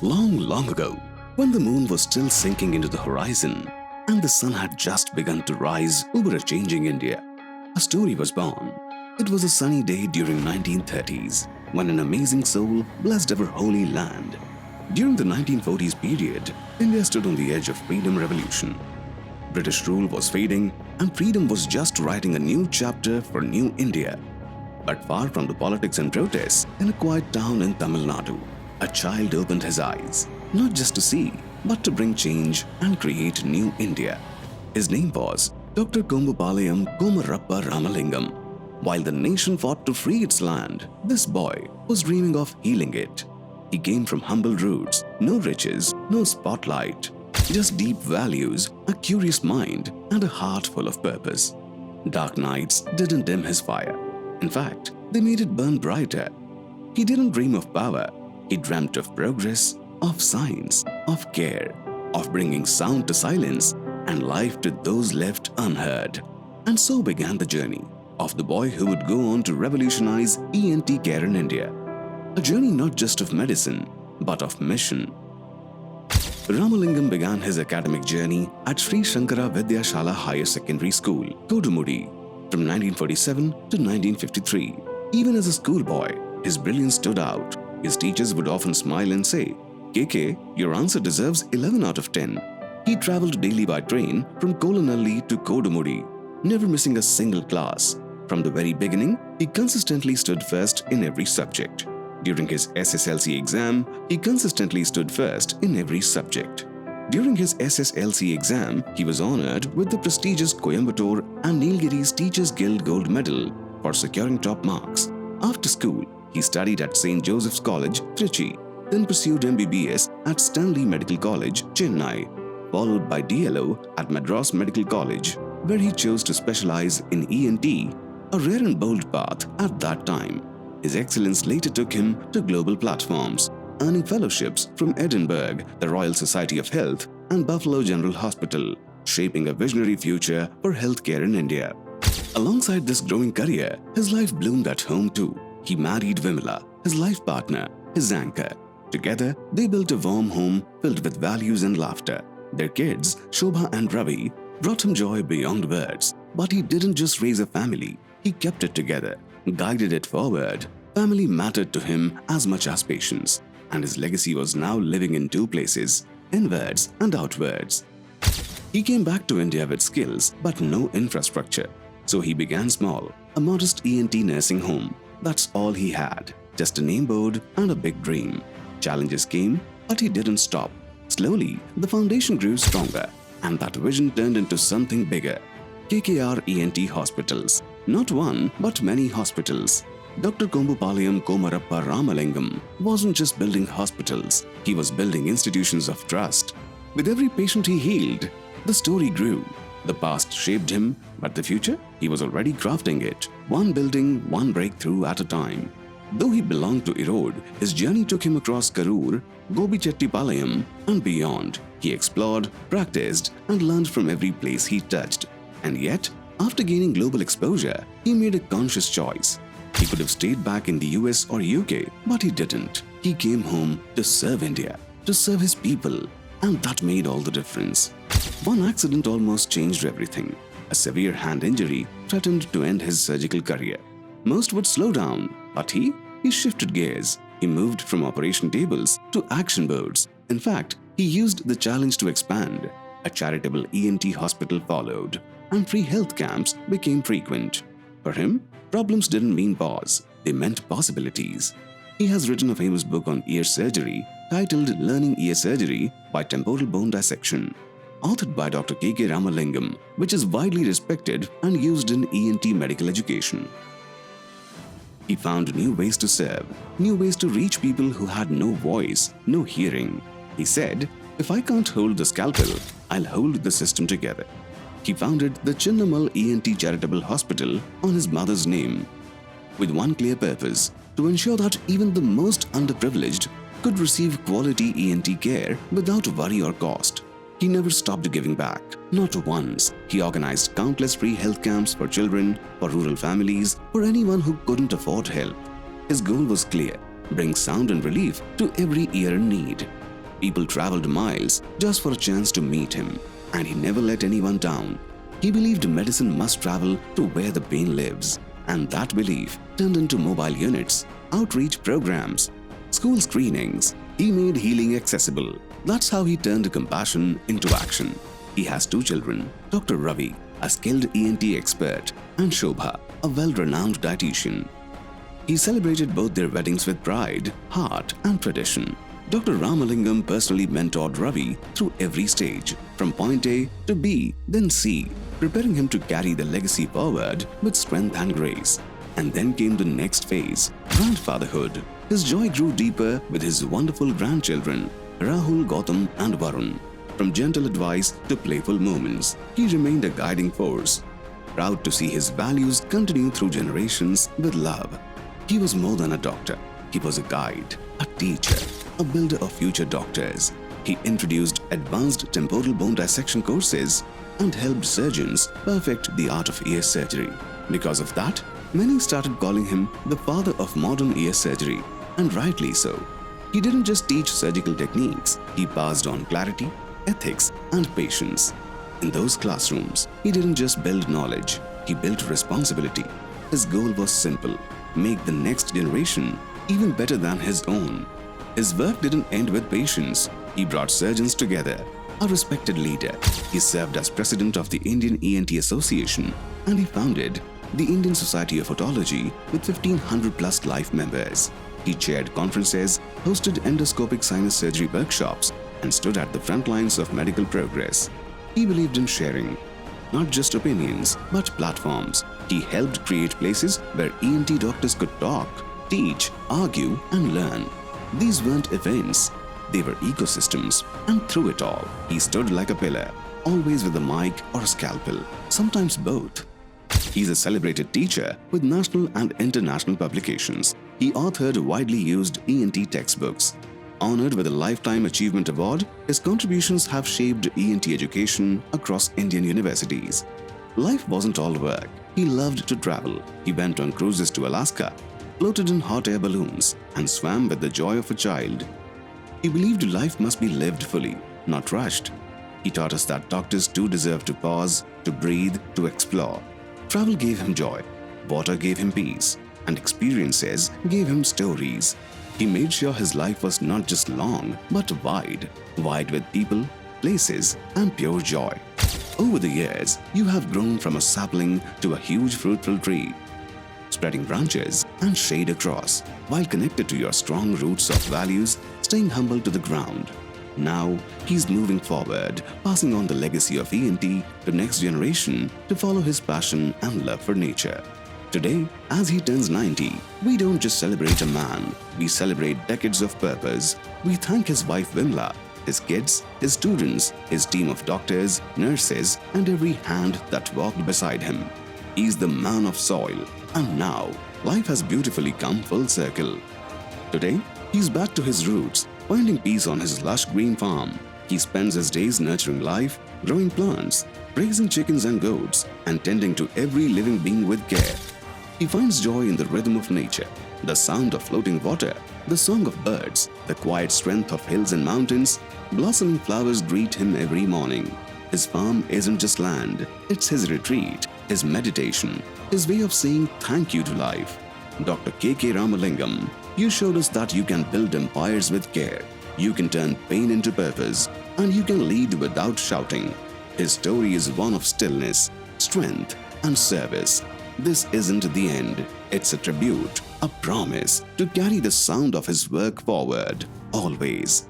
Long, long ago, when the moon was still sinking into the horizon and the sun had just begun to rise over a changing India, a story was born. It was a sunny day during 1930s when an amazing soul blessed our holy land. During the 1940s period, India stood on the edge of freedom revolution. British rule was fading and freedom was just writing a new chapter for new India. But far from the politics and protests, in a quiet town in Tamil Nadu, a child opened his eyes, not just to see, but to bring change and create new India. His name was Dr. Kombupalayam Komarappa Ramalingam. While the nation fought to free its land, this boy was dreaming of healing it. He came from humble roots, no riches, no spotlight, just deep values, a curious mind, and a heart full of purpose. Dark nights didn't dim his fire. In fact, they made it burn brighter. He didn't dream of power. He dreamt of progress, of science, of care, of bringing sound to silence and life to those left unheard. And so began the journey of the boy who would go on to revolutionize ENT care in India. A journey not just of medicine, but of mission. Ramalingam began his academic journey at Sri Shankara Vidyashala Higher Secondary School, Kodumudi, from 1947 to 1953. Even as a schoolboy, his brilliance stood out. His teachers would often smile and say, "KK, your answer deserves 11 out of 10. He traveled daily by train from Kolanalli to Kodumudi, never missing a single class. From the very beginning, he consistently stood first in every subject. During his SSLC exam, he consistently stood first in every subject. During his SSLC exam, he was honored with the prestigious Coimbatore and Nilgiri's Teachers Guild Gold Medal for securing top marks. After school, he studied at St. Joseph's College, Trichy, then pursued MBBS at Stanley Medical College, Chennai, followed by DLO at Madras Medical College, where he chose to specialize in ENT, a rare and bold path at that time. His excellence later took him to global platforms, earning fellowships from Edinburgh, the Royal Society of Health, and Buffalo General Hospital, shaping a visionary future for healthcare in India. Alongside this growing career, his life bloomed at home too. He married Vimala, his life partner, his anchor. Together, they built a warm home filled with values and laughter. Their kids, Shobha and Ravi, brought him joy beyond words. But he didn't just raise a family, he kept it together, guided it forward. Family mattered to him as much as patients, and his legacy was now living in two places, inwards and outwards. He came back to India with skills but no infrastructure. So he began small, a modest ENT nursing home. That's all he had, just a name board and a big dream. Challenges came, but he didn't stop. Slowly, the foundation grew stronger, and that vision turned into something bigger. KKR ENT hospitals. Not one, but many hospitals. Dr. Kombupalayam Komarappa Ramalingam wasn't just building hospitals, he was building institutions of trust. With every patient he healed, the story grew. The past shaped him, but the future, he was already crafting it, one building, one breakthrough at a time. Though he belonged to Erode, his journey took him across Karur, Gobichettipalayam, and beyond. He explored, practiced, and learned from every place he touched. And yet, after gaining global exposure, he made a conscious choice. He could have stayed back in the US or UK, but he didn't. He came home to serve India, to serve his people, and that made all the difference. One accident almost changed everything. A severe hand injury threatened to end his surgical career. Most would slow down, but he shifted gears. He moved from operation tables to action boards. In fact, he used the challenge to expand. A charitable ENT hospital followed, and free health camps became frequent. For him, problems didn't mean pause, they meant possibilities. He has written a famous book on ear surgery titled Learning Ear Surgery by Temporal Bone Dissection, authored by Dr. KK Ramalingam, which is widely respected and used in ENT medical education. He found new ways to serve, new ways to reach people who had no voice, no hearing. He said, "If I can't hold the scalpel, I'll hold the system together." He founded the Chinnamal ENT Charitable Hospital on his mother's name, with one clear purpose: to ensure that even the most underprivileged could receive quality ENT care without worry or cost. He never stopped giving back, not once. He organized countless free health camps for children, for rural families, for anyone who couldn't afford help. His goal was clear: bring sound and relief to every ear in need. People traveled miles just for a chance to meet him, and he never let anyone down. He believed medicine must travel to where the pain lives, and that belief turned into mobile units, outreach programs, school screenings. He made healing accessible. That's how he turned compassion into action. He has 2 children, Dr. Ravi, a skilled ENT expert, and Shobha, a well-renowned dietitian. He celebrated both their weddings with pride, heart, and tradition. Dr. Ramalingam personally mentored Ravi through every stage, from point A to B, then C, preparing him to carry the legacy forward with strength and grace. And then came the next phase, grandfatherhood. His joy grew deeper with his wonderful grandchildren, Rahul, Gautam, and Varun. From gentle advice to playful moments, he remained a guiding force. Proud to see his values continue through generations with love. He was more than a doctor. He was a guide, a teacher, a builder of future doctors. He introduced advanced temporal bone dissection courses and helped surgeons perfect the art of ear surgery. Because of that, many started calling him the father of modern ear surgery, and rightly so. He didn't just teach surgical techniques, he passed on clarity, ethics, and patience. In those classrooms, he didn't just build knowledge, he built responsibility. His goal was simple: make the next generation even better than his own. His work didn't end with patients. He brought surgeons together. A respected leader, he served as president of the Indian ENT Association, and he founded the Indian Society of Otology with 1,500 plus life members. He chaired conferences, hosted endoscopic sinus surgery workshops, and stood at the front lines of medical progress. He believed in sharing, not just opinions, but platforms. He helped create places where ENT doctors could talk, teach, argue, and learn. These weren't events, they were ecosystems, and through it all, he stood like a pillar, always with a mic or a scalpel, sometimes both. He's a celebrated teacher with national and international publications. He authored widely used ENT textbooks. Honored with a Lifetime Achievement Award, his contributions have shaped ENT education across Indian universities. Life wasn't all work. He loved to travel. He went on cruises to Alaska, floated in hot air balloons, and swam with the joy of a child. He believed life must be lived fully, not rushed. He taught us that doctors too deserve to pause, to breathe, to explore. Travel gave him joy, water gave him peace, and experiences gave him stories. He made sure his life was not just long, but wide with people, places, and pure joy. Over the years, you have grown from a sapling to a huge fruitful tree, spreading branches and shade across, while connected to your strong roots of values, staying humble to the ground. Now, he's moving forward, passing on the legacy of ENT to next generation to follow his passion and love for nature. Today, as he turns 90, we don't just celebrate a man, we celebrate decades of purpose. We thank his wife Vimla, his kids, his students, his team of doctors, nurses, and every hand that walked beside him. He's the man of soil, and now, life has beautifully come full circle. Today, he's back to his roots, finding peace on his lush green farm. He spends his days nurturing life, growing plants, raising chickens and goats, and tending to every living being with care. He finds joy in the rhythm of nature, the sound of floating water, the song of birds, the quiet strength of hills and mountains. Blossoming flowers greet him every morning. His farm isn't just land, it's his retreat, his meditation, his way of saying thank you to life. Dr. K.K. Ramalingam, you showed us that you can build empires with care, you can turn pain into purpose, and you can lead without shouting. His story is one of stillness, strength, and service. This isn't the end, it's a tribute, a promise to carry the sound of his work forward, always.